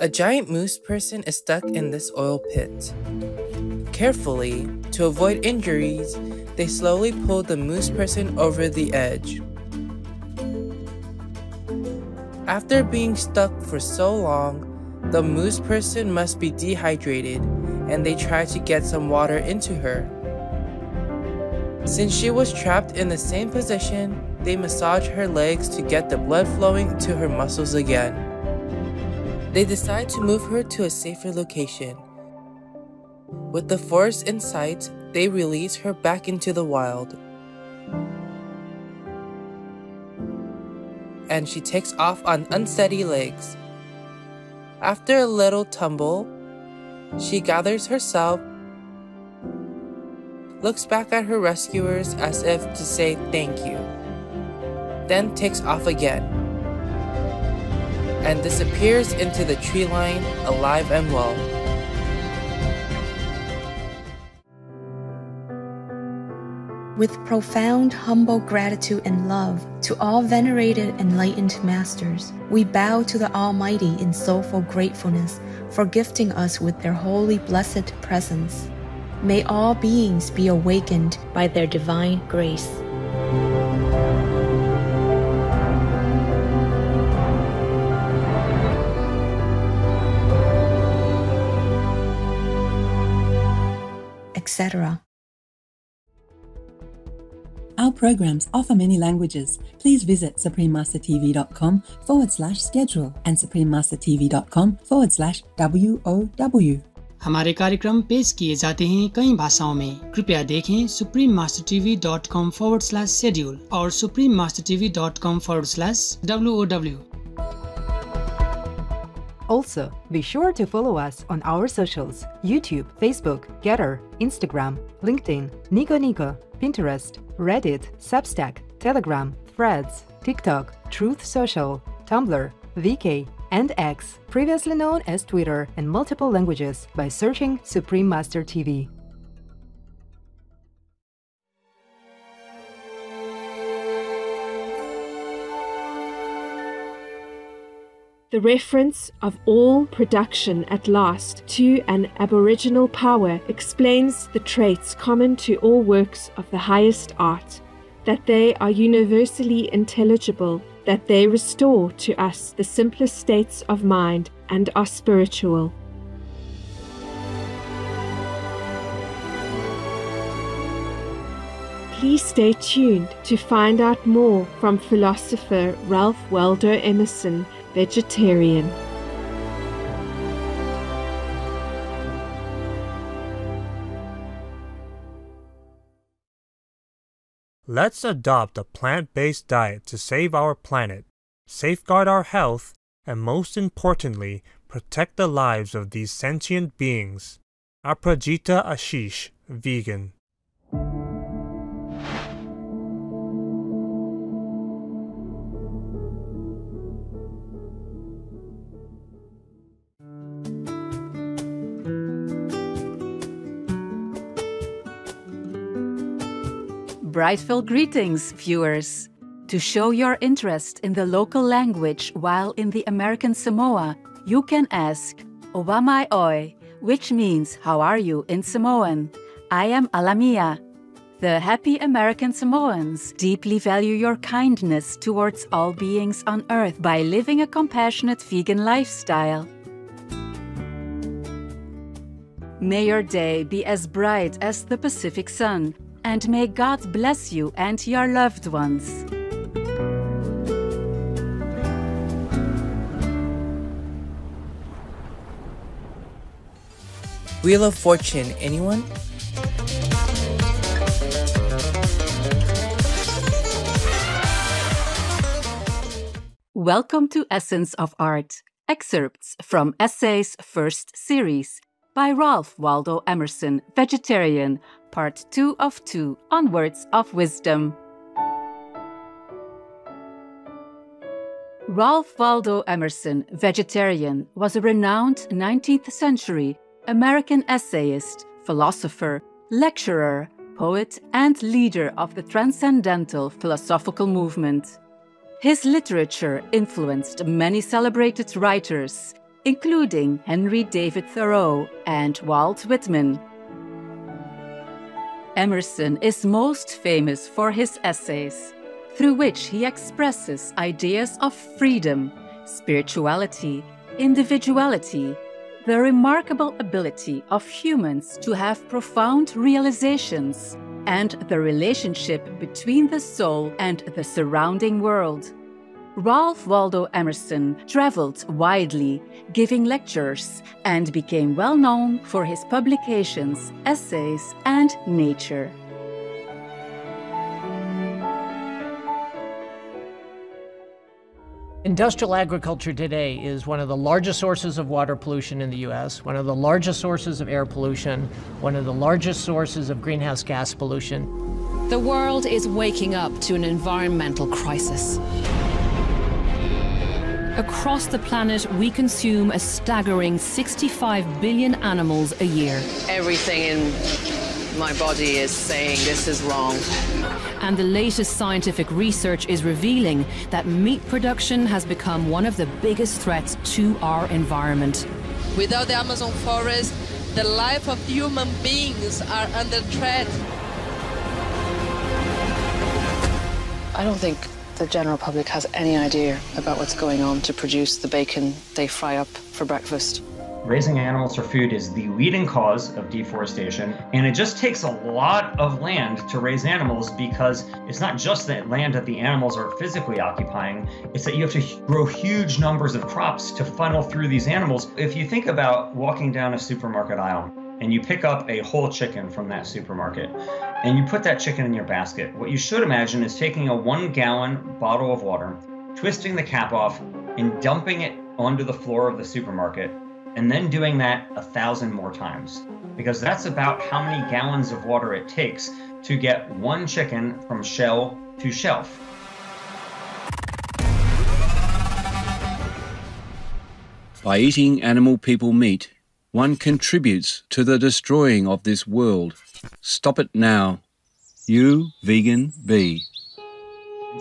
A giant moose person is stuck in this oil pit. Carefully, to avoid injuries, they slowly pull the moose person over the edge. After being stuck for so long, the moose person must be dehydrated, and they try to get some water into her. Since she was trapped in the same position, they massage her legs to get the blood flowing to her muscles again. They decide to move her to a safer location. With the forest in sight, they release her back into the wild. And she takes off on unsteady legs. After a little tumble, she gathers herself, looks back at her rescuers as if to say thank you, then takes off again, and disappears into the tree line, alive and well. With profound, humble gratitude and love to all venerated enlightened masters, we bow to the Almighty in soulful gratefulness for gifting us with their holy blessed presence. May all beings be awakened by their divine grace. Etc. Our programs offer many languages. Please visit suprememastertv.com/schedule and suprememastertv.com/WOW. हमारे कार्यक्रम पेश किए जाते हैं कई भाषाओं में। कृपया देखें suprememastertv.com/schedule और suprememastertv.com/WOW. Also, be sure to follow us on our socials: YouTube, Facebook, Getter, Instagram, LinkedIn, Nico, Pinterest, Reddit, Substack, Telegram, Threads, TikTok, Truth Social, Tumblr, VK, and X, previously known as Twitter, in multiple languages by searching Supreme Master TV. The reference of all production at last to an aboriginal power explains the traits common to all works of the highest art, that they are universally intelligible, that they restore to us the simplest states of mind and are spiritual. Please stay tuned to find out more from philosopher Ralph Waldo Emerson, vegetarian. Let's adopt a plant-based diet to save our planet, safeguard our health, and most importantly, protect the lives of these sentient beings. Aprajita Ashish, vegan. Brightful greetings, viewers! To show your interest in the local language while in the American Samoa, you can ask "Owamai oi," which means "How are you?" in Samoan. I am Alamia. The happy American Samoans deeply value your kindness towards all beings on Earth by living a compassionate vegan lifestyle. May your day be as bright as the Pacific sun, and may God bless you and your loved ones. Wheel of Fortune, anyone? Welcome to Essence of Art, excerpts from Essays First Series by Ralph Waldo Emerson, vegetarian, Part 2 of 2 on Words of Wisdom. Ralph Waldo Emerson, vegetarian, was a renowned 19th century American essayist, philosopher, lecturer, poet, and leader of the transcendental philosophical movement. His literature influenced many celebrated writers, including Henry David Thoreau and Walt Whitman. Emerson is most famous for his essays, through which he expresses ideas of freedom, spirituality, individuality, the remarkable ability of humans to have profound realizations, and the relationship between the soul and the surrounding world. Ralph Waldo Emerson traveled widely, giving lectures, and became well known for his publications, essays, and nature. Industrial agriculture today is one of the largest sources of water pollution in the U.S., one of the largest sources of air pollution, one of the largest sources of greenhouse gas pollution. The world is waking up to an environmental crisis. Across the planet, we consume a staggering 65 billion animals a year. Everything in my body is saying this is wrong. And the latest scientific research is revealing that meat production has become one of the biggest threats to our environment. Without the Amazon forest, the life of human beings are under threat. I don't think the general public has any idea about what's going on to produce the bacon they fry up for breakfast. Raising animals for food is the leading cause of deforestation, and it just takes a lot of land to raise animals because it's not just that land that the animals are physically occupying, it's that you have to grow huge numbers of crops to funnel through these animals. If you think about walking down a supermarket aisle and you pick up a whole chicken from that supermarket and you put that chicken in your basket, what you should imagine is taking a 1-gallon bottle of water, twisting the cap off, and dumping it onto the floor of the supermarket, and then doing that 1,000 more times, because that's about how many gallons of water it takes to get one chicken from shell to shelf. By eating animal people meat, one contributes to the destroying of this world. Stop it now. You, vegan, be.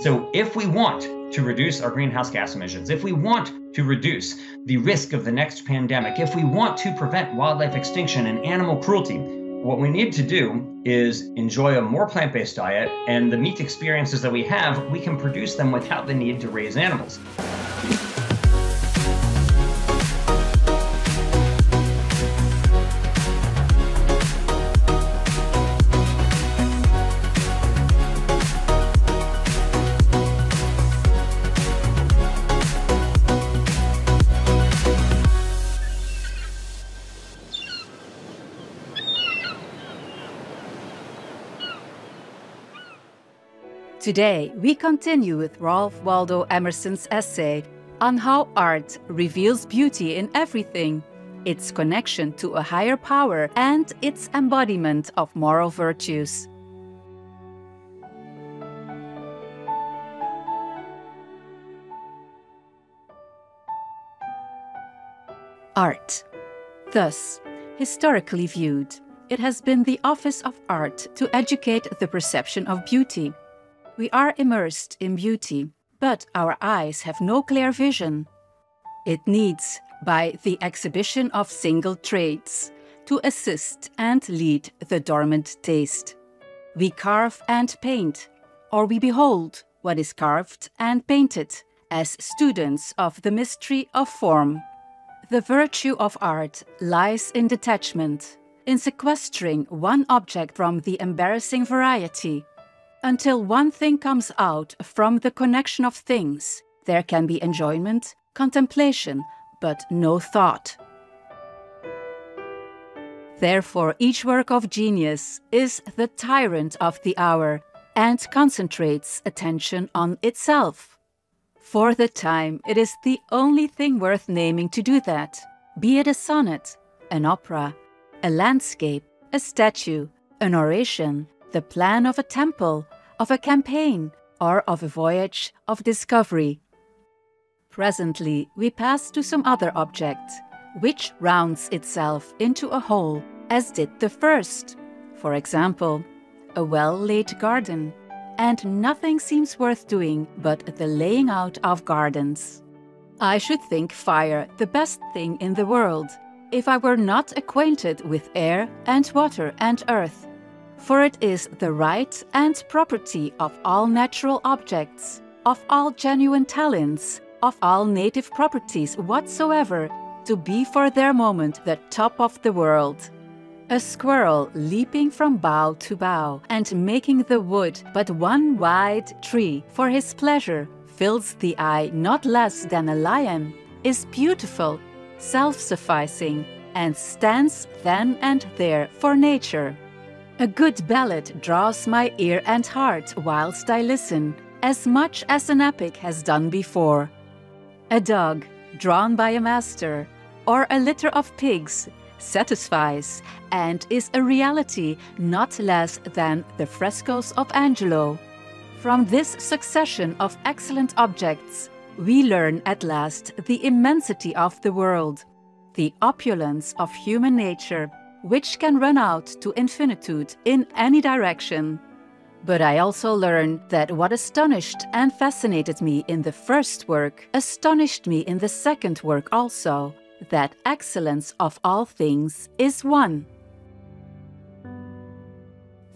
So if we want to reduce our greenhouse gas emissions, if we want to reduce the risk of the next pandemic, if we want to prevent wildlife extinction and animal cruelty, what we need to do is enjoy a more plant-based diet, and the meat experiences that we have, we can produce them without the need to raise animals. Today, we continue with Ralph Waldo Emerson's essay on how art reveals beauty in everything, its connection to a higher power, and its embodiment of moral virtues. Art. Thus, historically viewed, it has been the office of art to educate the perception of beauty. We are immersed in beauty, but our eyes have no clear vision. It needs, by the exhibition of single traits, to assist and lead the dormant taste. We carve and paint, or we behold what is carved and painted, as students of the mystery of form. The virtue of art lies in detachment, in sequestering one object from the embarrassing variety. Until one thing comes out from the connection of things, there can be enjoyment, contemplation, but no thought. Therefore, each work of genius is the tyrant of the hour and concentrates attention on itself. For the time, it is the only thing worth naming to do that, be it a sonnet, an opera, a landscape, a statue, an oration, the plan of a temple, of a campaign, or of a voyage of discovery. Presently, we pass to some other object, which rounds itself into a whole, as did the first. For example, a well-laid garden, and nothing seems worth doing but the laying out of gardens. I should think fire the best thing in the world, if I were not acquainted with air and water and earth. For it is the right and property of all natural objects, of all genuine talents, of all native properties whatsoever, to be for their moment the top of the world. A squirrel leaping from bough to bough and making the wood but one wide tree for his pleasure fills the eye not less than a lion, is beautiful, self-sufficing, and stands then and there for nature. A good ballad draws my ear and heart whilst I listen, as much as an epic has done before. A dog, drawn by a master, or a litter of pigs, satisfies and is a reality not less than the frescoes of Angelo. From this succession of excellent objects, we learn at last the immensity of the world, the opulence of human nature, which can run out to infinitude in any direction. But I also learn that what astonished and fascinated me in the first work astonished me in the second work also, that excellence of all things is one.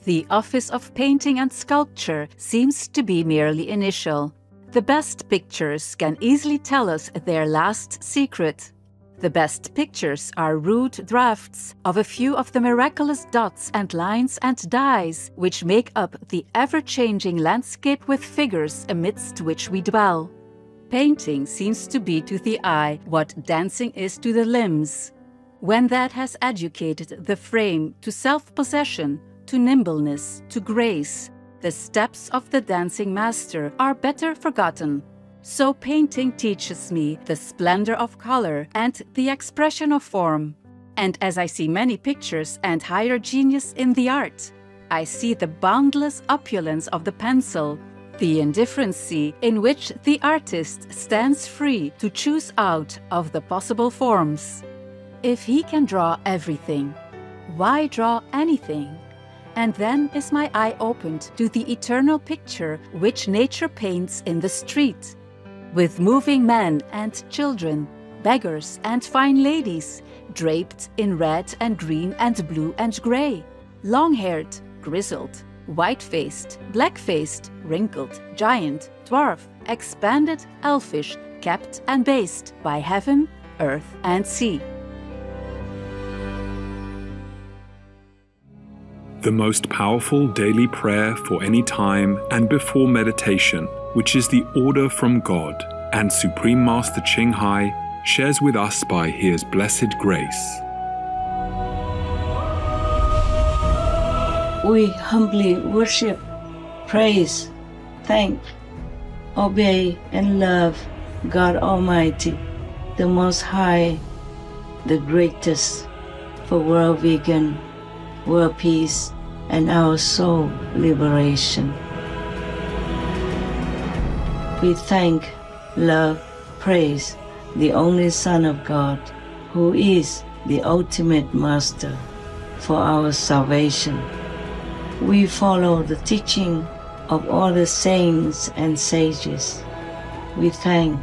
The office of painting and sculpture seems to be merely initial. The best pictures can easily tell us their last secret. The best pictures are rude drafts of a few of the miraculous dots and lines and dyes which make up the ever-changing landscape with figures amidst which we dwell. Painting seems to be to the eye what dancing is to the limbs. When that has educated the frame to self-possession, to nimbleness, to grace, the steps of the dancing master are better forgotten. So painting teaches me the splendor of color and the expression of form. And as I see many pictures and higher genius in the art, I see the boundless opulence of the pencil, the indifferency in which the artist stands free to choose out of the possible forms. If he can draw everything, why draw anything? And then is my eye opened to the eternal picture which nature paints in the street, with moving men and children, beggars and fine ladies, draped in red and green and blue and grey, long-haired, grizzled, white-faced, black-faced, wrinkled, giant, dwarf, expanded, elfish, capped and based by heaven, earth and sea. The most powerful daily prayer for any time and before meditation, which is the order from God, and Supreme Master CHINGHAI shares with us by His blessed grace. We humbly worship, praise, thank, obey, and love God Almighty, the Most High, the greatest, for world vegan, world peace, and our soul liberation. We thank, love, praise the only Son of God, who is the ultimate Master for our salvation. We follow the teaching of all the saints and sages. We thank,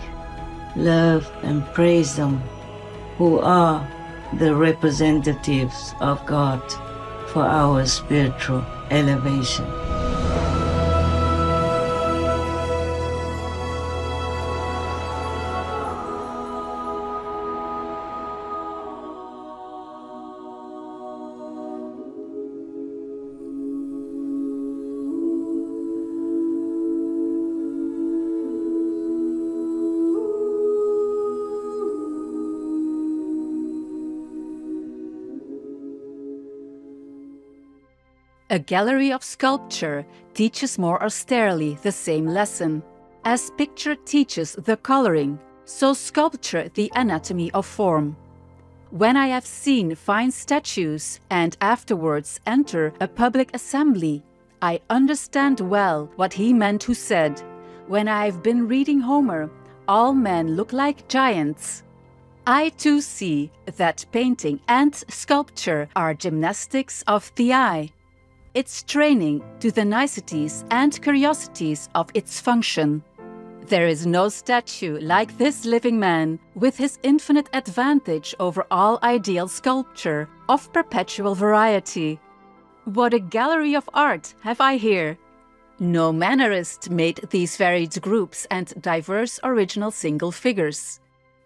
love, and praise them, who are the representatives of God for our spiritual elevation. A gallery of sculpture teaches more austerely the same lesson. As picture teaches the coloring, so sculpture the anatomy of form. When I have seen fine statues and afterwards enter a public assembly, I understand well what he meant who said, "When I have been reading Homer, all men look like giants." I too see that painting and sculpture are gymnastics of the eye. It's training to the niceties and curiosities of its function. There is no statue like this living man, with his infinite advantage over all ideal sculpture of perpetual variety. What a gallery of art have I here! No mannerist made these varied groups and diverse original single figures.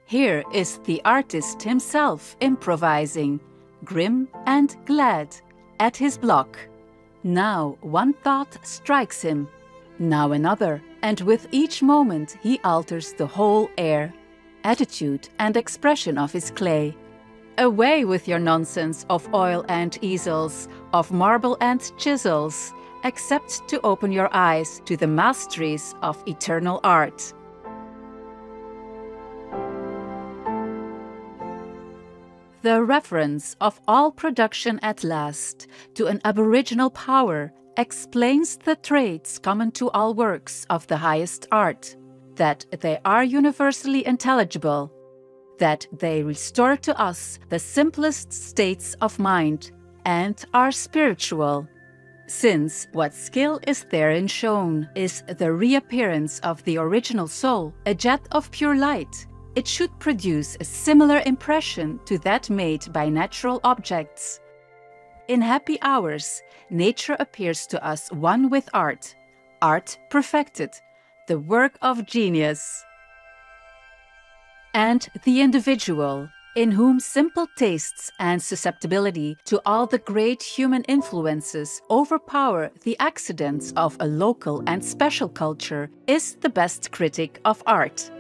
Here is the artist himself improvising, grim and glad, at his block. Now one thought strikes him, now another, and with each moment he alters the whole air, attitude and expression of his clay. Away with your nonsense of oil and easels, of marble and chisels, except to open your eyes to the masteries of eternal art. The reference of all production at last to an aboriginal power explains the traits common to all works of the highest art, that they are universally intelligible, that they restore to us the simplest states of mind, and are spiritual, since what skill is therein shown is the reappearance of the original soul, a jet of pure light. It should produce a similar impression to that made by natural objects. In happy hours, nature appears to us one with art, art perfected, the work of genius. And the individual, in whom simple tastes and susceptibility to all the great human influences overpower the accidents of a local and special culture, is the best critic of art.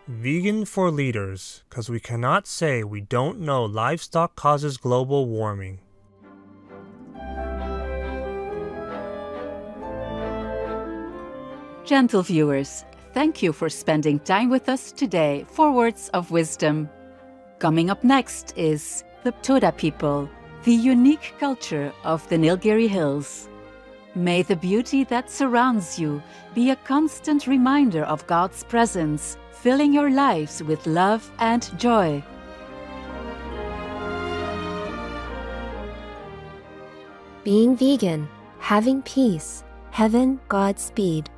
Vegan for leaders, because we cannot say we don't know livestock causes global warming. Gentle viewers, thank you for spending time with us today for Words of Wisdom. Coming up next is the Toda people, the unique culture of the Nilgiri Hills. May the beauty that surrounds you be a constant reminder of God's presence, filling your lives with love and joy. Being vegan, having peace, heaven, Godspeed.